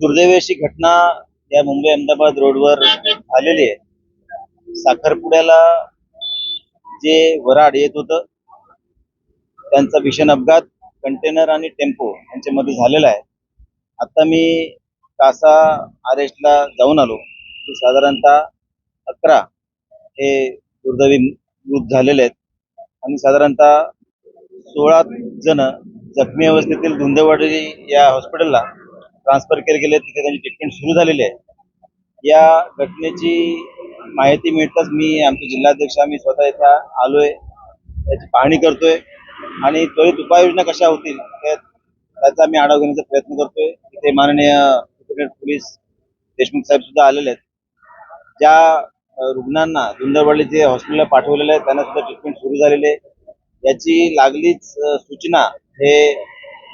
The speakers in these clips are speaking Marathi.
दुर्दैवी अशी घटना या मुंबई अहमदाबाद रोडवर झालेली आहे। साखरपुड्याला जे वराड येत होतं त्यांचा भीषण अपघात कंटेनर आणि टेम्पो यांच्यामध्ये झालेला आहे। आता मी कासा अरेस्टला जाऊन आलो की साधारणतः 11 हे दुर्दैवी मृत झालेले आहेत आणि साधारणतः 16 जण जखमी अवस्थेतील धुंदेवाडी या हॉस्पिटलला ट्रान्सफर केले गेले, तिथे त्यांची ट्रीटमेंट सुरू झालेली आहे। या घटनेची माहिती मिळताच मी आमचे जिल्हाध्यक्ष आम्ही स्वतः इथं आलोय, त्याची पाहणी करतोय आणि त्वरित उपाययोजना कशा होतील त्याचा आम्ही आढावा घेण्याचा प्रयत्न करतोय। इथे माननीय सुप्रिंटेंडेंट पोलीस देशमुख साहेब सुद्धा आलेले आहेत। ज्या रुग्णांना धुंदेवाडी जे हॉस्पिटलला पाठवलेलं आहे त्यांना सुद्धा ट्रीटमेंट सुरू झालेली आहे। याची लागलीच सूचना हे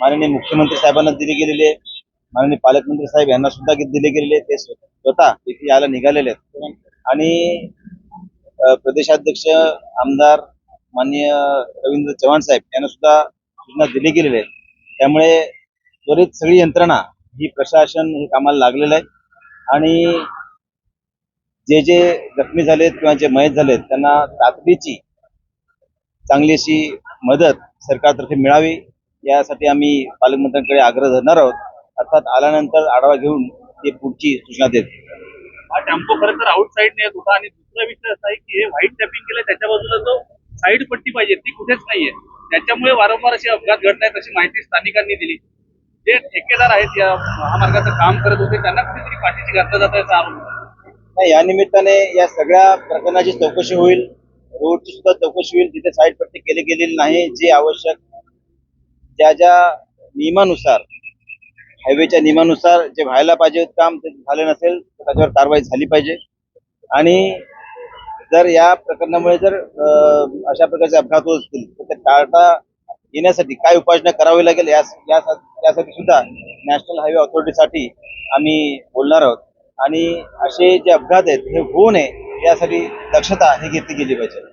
माननीय मुख्यमंत्री साहेबांना दिली गेलेली आहे, माननीय पालकमंत्री साहेब यांना सुद्धा दिले गेलेले, ते स्वतः इथे यायला निघालेले आहेत आणि प्रदेशाध्यक्ष आमदार माननीय रवींद्र चव्हाण साहेब यांना सुद्धा सूचना दिली गेलेली आहे। त्यामुळे त्वरित सगळी यंत्रणा ही प्रशासन हे कामाला लागलेलं आहे आणि जे जखमी झालेत किंवा जे मयत झालेत त्यांना तातडीची चांगली अशी मदत सरकारतर्फे मिळावी यासाठी आम्ही पालकमंत्र्यांकडे आग्रह धरणार आहोत। अर्थात आल्यानंतर आढावा घेऊन ते पुढची सूचना देत। हा टेम्पो खरं तर आउट साईडने येत होता आणि दुसरा विषय असा आहे की हे व्हाईट टॅपिंग केलं त्याच्या बाजूला जो साईड पट्टी पाहिजे ती कुठेच नाहीये, त्याच्यामुळे वारंवार असे अपघात घडत आहेत अशी माहिती स्थानिकांनी दिली। जे ठेकेदार आहेत या महामार्गाचं काम करत होते त्यांना कुठेतरी पाठीशी घातलं जात याचा आरोप नाही, या निमित्ताने या सगळ्या प्रकरणाची चौकशी होईल, रोडची सुद्धा चौकशी होईल, जिथे साईड पट्टी केली गेलेली नाही, जे आवश्यक ज्या नियमानुसार हायवेच्या नियमानुसार जे व्हायला पाहिजे काम ते झाले नसेल तर त्याच्यावर कारवाई झाली पाहिजे। आणि जर या प्रकरणामुळे जर अशा प्रकारचे अपघात होत असतील तर ते टाळता येण्यासाठी काय उपाययोजना करावी लागेल यासाठी सुद्धा नॅशनल हायवे ऑथॉरिटीसाठी आम्ही बोलणार आहोत आणि असे जे अपघात आहेत हे होऊ नये यासाठी दक्षता ही घेतली गेली पाहिजे।